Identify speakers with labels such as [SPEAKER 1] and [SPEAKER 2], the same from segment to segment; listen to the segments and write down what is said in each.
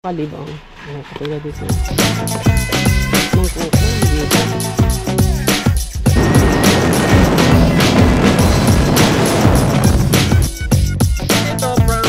[SPEAKER 1] Kalibang. Katulad dito. Mangkukong dito. Ito from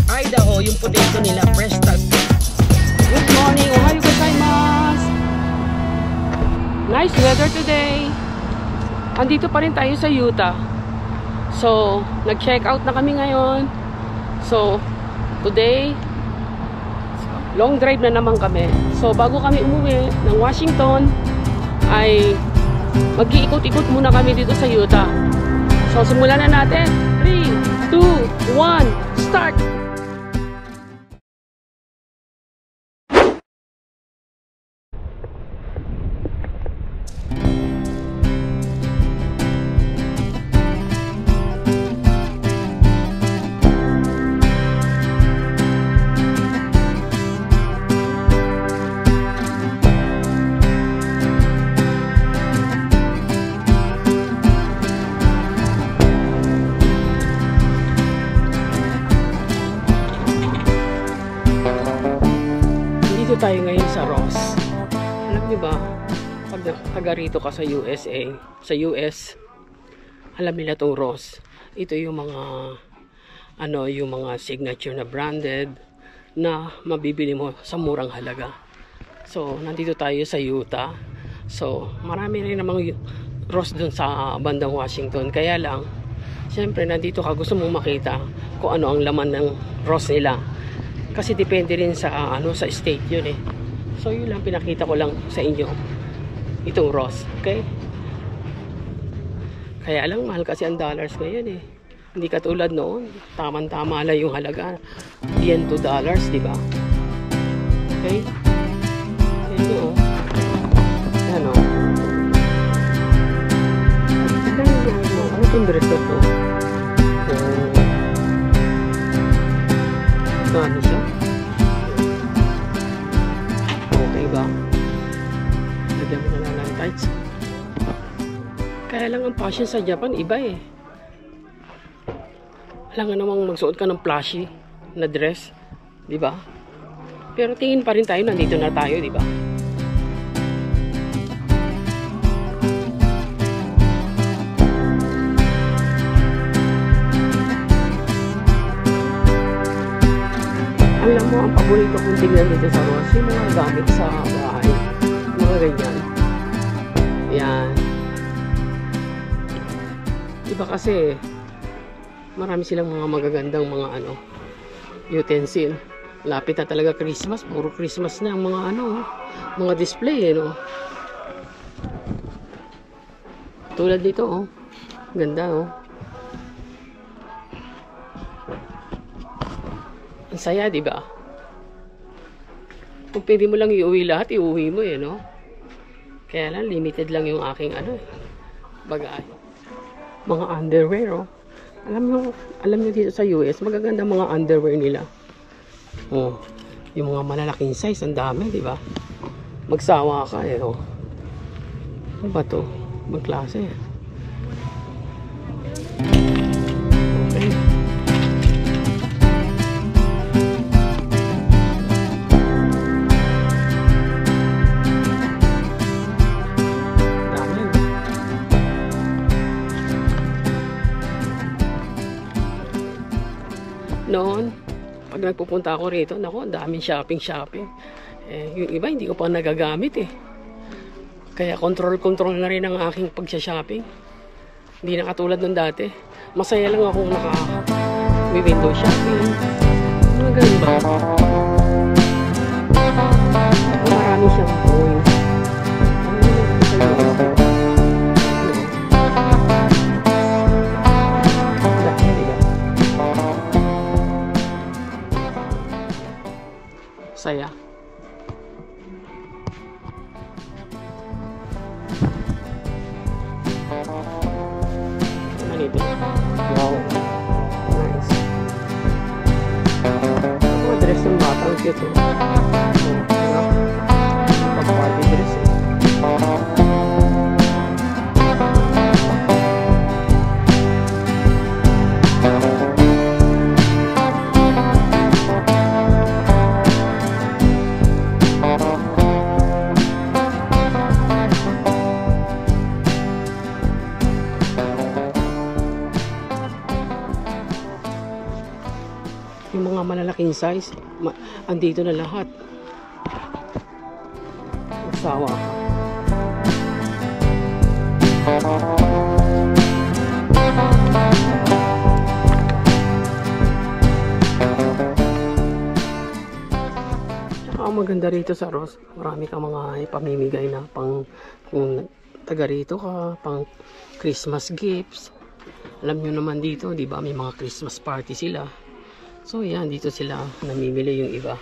[SPEAKER 1] Idaho, yung potato nila, fresh tag. Good morning, ohayo gozaimasu. Nice weather today. Andito pa rin tayo sa Utah. So, nag-check out na kami ngayon. So, today, long drive na naman kami. So, bago kami umuwi ng Washington, ay mag-iikot-ikot muna kami dito sa Utah. So, simulan na natin. 3, 2, 1, start! Tayo ngayon sa Ross. Alam niyo ba, pag taga rito ka sa USA, sa US, alam nila itong Ross. Ito yung mga yung mga signature na branded na mabibili mo sa murang halaga. So, nandito tayo sa Utah. So, marami rin namang Ross dun sa bandang Washington. Kaya lang, syempre nandito ka, gusto mong makita kung ano ang laman ng Ross nila. Kasi depende rin sa sa state yun eh. So yun lang, pinakita ko lang sa inyo itong Ross, okay? Kaya lang mahal kasi ang dollars ngayon eh. Hindi katulad noon, tamang-tama lang yung halaga. Yen to dollars, di ba? Okay? Ito oh. Yan oh. Ano itong dress na to? Ano siya? Okay ba? Lagyan mo na lang ng tights. Kaya lang ang fashion sa Japan iba eh. Alam nga namang magsuot ka ng flashy na dress, di ba? Pero tingin pa rin tayo, nandito na tayo, di ba? Alam mo, ang paborito kong tingnan dito sa Ross, yung mga gamit sa bahay. Mga ganyan. Yan. Iba kasi, marami silang mga magagandang mga utensil. Lapit na talaga Christmas. Puro Christmas na ang mga mga display, Tulad dito, oh. Ganda, oh. Ang saya, di ba? Kung pwede mo lang iuwi lahat, iuwi mo eh, no? Kaya lang, limited lang yung aking bagay. Mga underwear, oh. Alam nyo dito sa US, magaganda mga underwear nila. Oh, yung mga malalaking size, ang dami, di ba? Magsawa ka eh, oh. Ano ba to? Ibang klase eh. Noon, pag nagpupunta ako rito, naku, ang daming shopping. Eh, yung iba, hindi ko pa nagagamit eh. Kaya control na rin ang aking pagsha-shopping. Hindi na katulad nung dati. Masaya lang akong naka-window shopping. Mga ganun ba? Marami siyang points. Saya. Ano ito? Wow. Nice. Mga dress ng bata. Ang cute oh. Pag-party dress eh. Yung mga malalaking size, andito na lahat. Sawa ka. Tsaka ang maganda rito sa Ross, marami kang mga ipamimigay na pang kung taga rito ka, pang Christmas gifts. Alam nyo naman dito, di ba, may mga Christmas party sila. So yan, dito sila namimili yung iba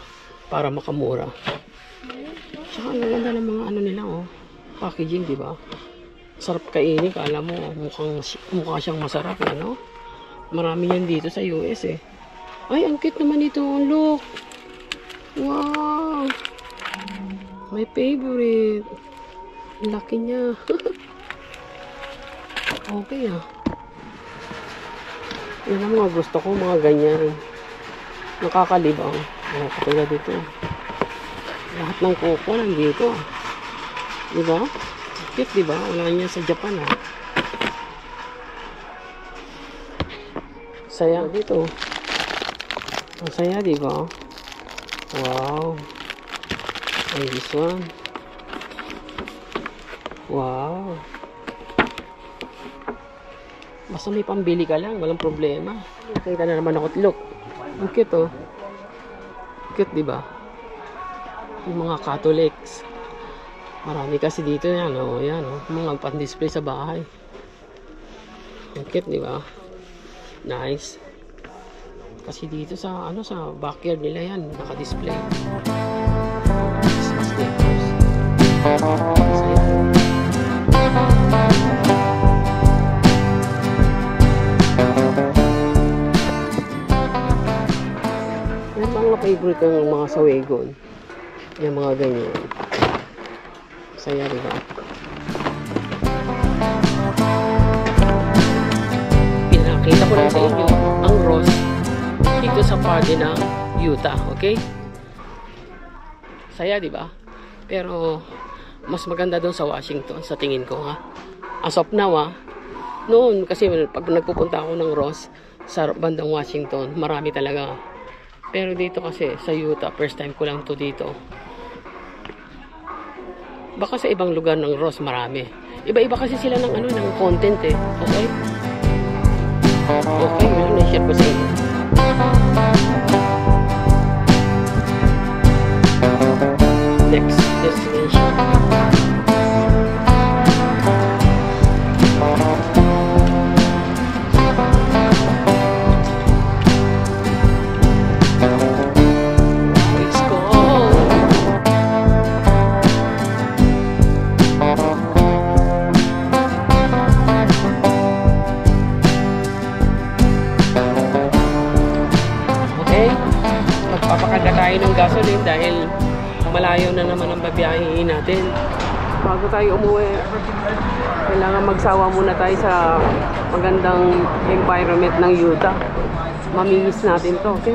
[SPEAKER 1] para makamura. Tsaka ang ganda ng mga ano nila, oh, packaging, di ba? Sarap kainin, kala mo mukha siyang masarap, ano? Marami yan dito sa US eh. Ay, ang cute naman ito, look. Wow. My favorite. Laki niya. Okay ah. Yan ang mga gusto ko, mga ganyan. Nakakalibang. Katulad dito. Lahat ng kuko nandito. Diba? Cute, diba? Wala niya sa Japan ah. Saya dito. Ang saya, diba? Wow. Ay, this one. Wow. Basta may pambili ka lang, walang problema. Kita na naman ako. Look. Ang cute, oh. Cute, diba? Yung mga Catholics. Marami kasi dito yan, oh. Yan, oh. Mga pan-display sa bahay. Ang cute, diba? Nice. Kasi dito sa, ano, sa backyard nila yan, naka-display. Christmas decors. So, yan. Yan mga favorite ng mga sawegon. Yan mga ganyan. Saya, diba? Pinakita ko lang sa inyo ang Ross dito sa party ng Utah, okay? Saya, diba? Pero mas maganda doon sa Washington, sa tingin ko, ha? As of now, ha? Noon, kasi pag nagpupunta ako ng Ross sa bandang Washington, marami talaga. Pero dito kasi sa Utah, first time ko lang to dito. Baka sa ibang lugar ng Ross marami. Iba-iba kasi sila ng ano, ng content eh. Okay? Okay, yun ang na-share ko sa inyo. Next destination. Let's go. Okay, magpapakanda tayo ng gasoline dahil malayo na naman ang babiyahin natin. Bago tayo umuwi, kailangan magsawa muna tayo sa magandang environment ng Utah. Mamimiss natin to, okay?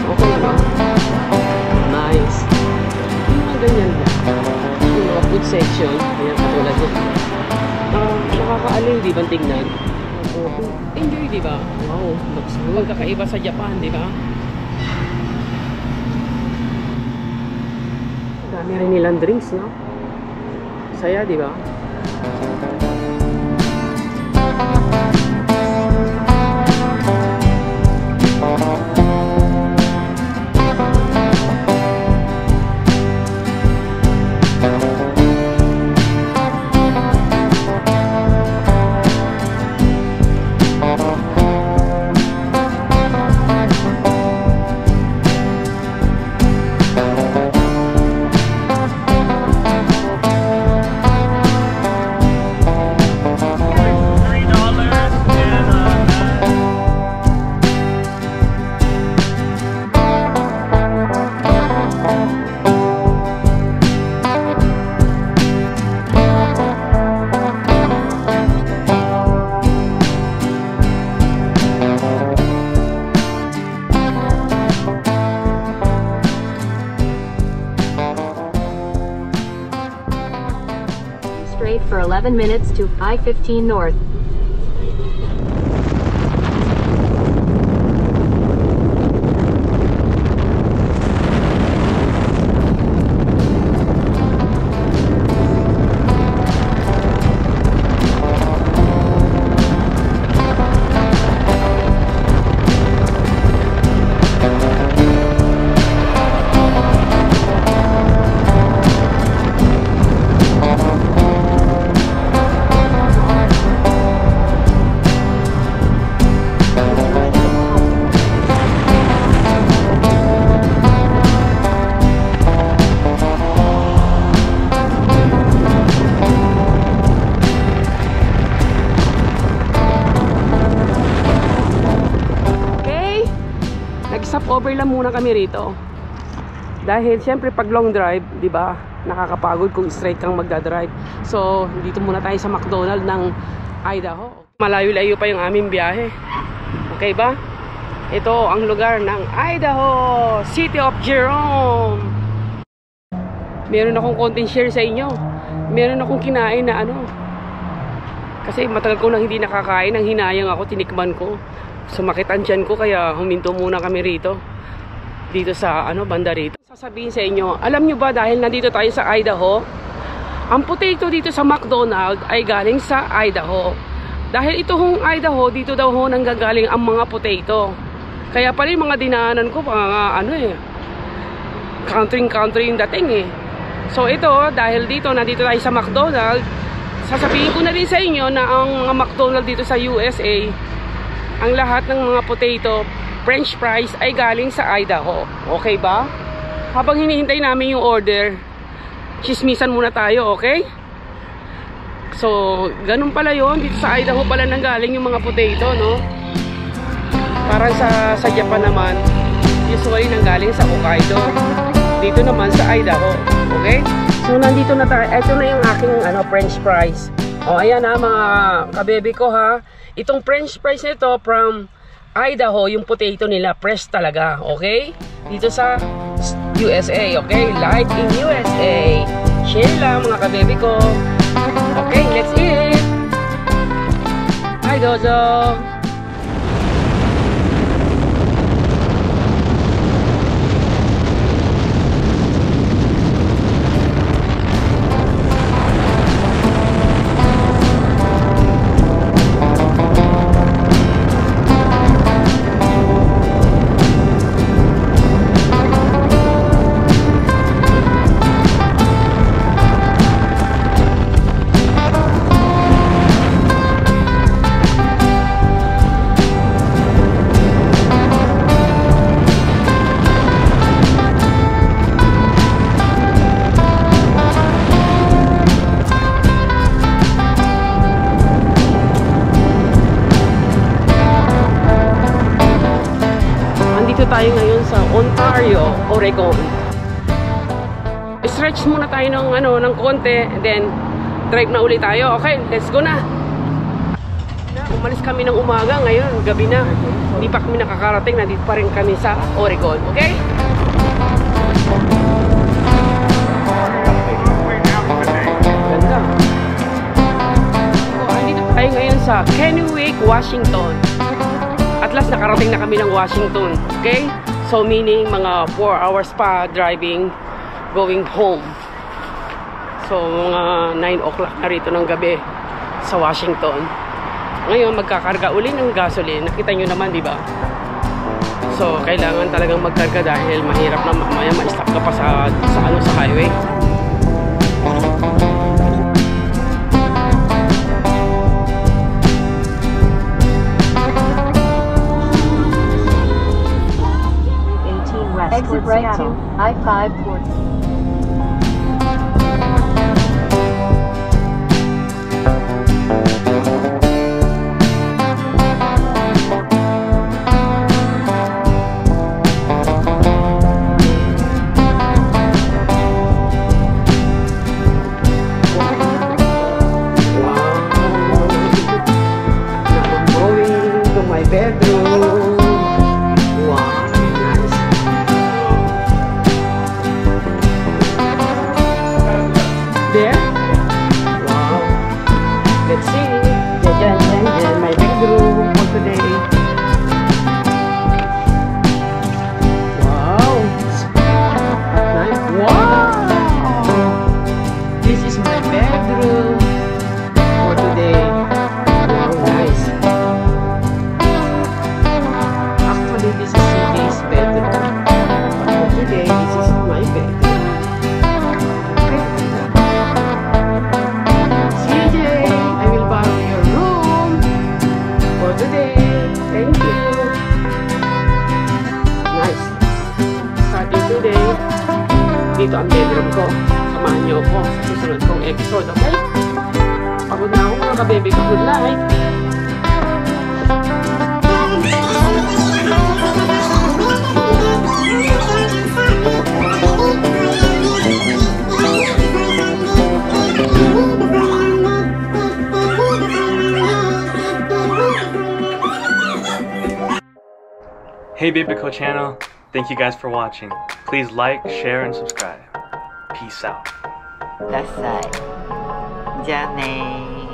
[SPEAKER 1] Okay ba? Nice. Mga ganyan ba? Yung mga food section, ayan katulad yun. Nakakaaling, di ba tingnan? Enjoy, di ba? Wow, looks good. Kakaiba sa Japan, di ba? Dami rin nilang drinks, no? Saya, di ba?
[SPEAKER 2] straight for 11 minutes to I-15 North.
[SPEAKER 1] Over lang muna kami rito. Dahil siyempre pag long drive, 'di ba? Nakakapagod kung straight kang magda-drive. So, dito muna tayo sa McDonald's ng Idaho. Malayo-layo pa yung aming biyahe. Okay ba? Ito ang lugar ng Idaho, City of Jerome. Meron akong konting share sa inyo. Meron akong kinain na ano. Kasi matagal ko nang hindi nakakain, nang hinayang ako, tinikman ko. Sumakit ang tiyan ko kaya huminto muna kami rito. Dito sa banda rito. Sasabihin sa inyo, alam nyo ba dahil nandito tayo sa Idaho, ang potato dito sa McDonald's ay galing sa Idaho. Dahil ito hong Idaho, dito daw ho nanggagaling ang mga potato. Kaya pala yung mga dinaanan ko, mga country yung dating eh. So ito, dahil nandito tayo sa McDonald's, sasabihin ko na rin sa inyo na ang mga McDonald's dito sa USA, ang lahat ng mga potato, French fries ay galing sa Idaho. Okay ba? Habang hinihintay namin yung order, chismisan muna tayo, okay? So, ganun pala yun. Dito sa Idaho pala nanggaling yung mga potato, no? Parang sa Japan naman, usually nanggaling sa Hokkaido. Dito naman sa Idaho, okay? So, nandito na tayo. Ito na yung aking French fries. O, ayan ha, mga kabebe ko ha. Itong French fries nito from Idaho, yung potato nila, fresh talaga, okay? Dito sa USA, okay? Live in USA. Share lang mga kabebe ko. Okay, let's eat! Hi, Dozo! Tayo ngayon sa Ontario, Oregon. Stretch muna tayo ng konti, and then drive na ulit tayo. Okay, let's go na. Umalis kami ng umaga, ngayon gabi na. Hindi pa kami nakakarating, nandito pa rin kami sa Oregon. Okay? Ganda. So, andito tayo ngayon sa Kennewick, Washington. At last nakarating na kami ng Washington. Okay? So meaning mga 4 hours pa driving going home. So mga 9 o'clock na rito ng gabi sa Washington. Ngayon magkakarga uli ng gasoline. Nakita nyo naman, di ba? So kailangan talagang magkarga dahil mahirap na mamaya ma-stop ka pa sa highway.
[SPEAKER 2] Exit right to I-540.
[SPEAKER 1] dito ang bedroom ko. Samahan niyo ako sa susunod kong episode, okay? Pagod na ako mga ka-baby ko. Good night!
[SPEAKER 3] Hey Babyco channel, thank you guys for watching. Please like, share, and subscribe. Peace out.
[SPEAKER 4] ください。じゃあねー。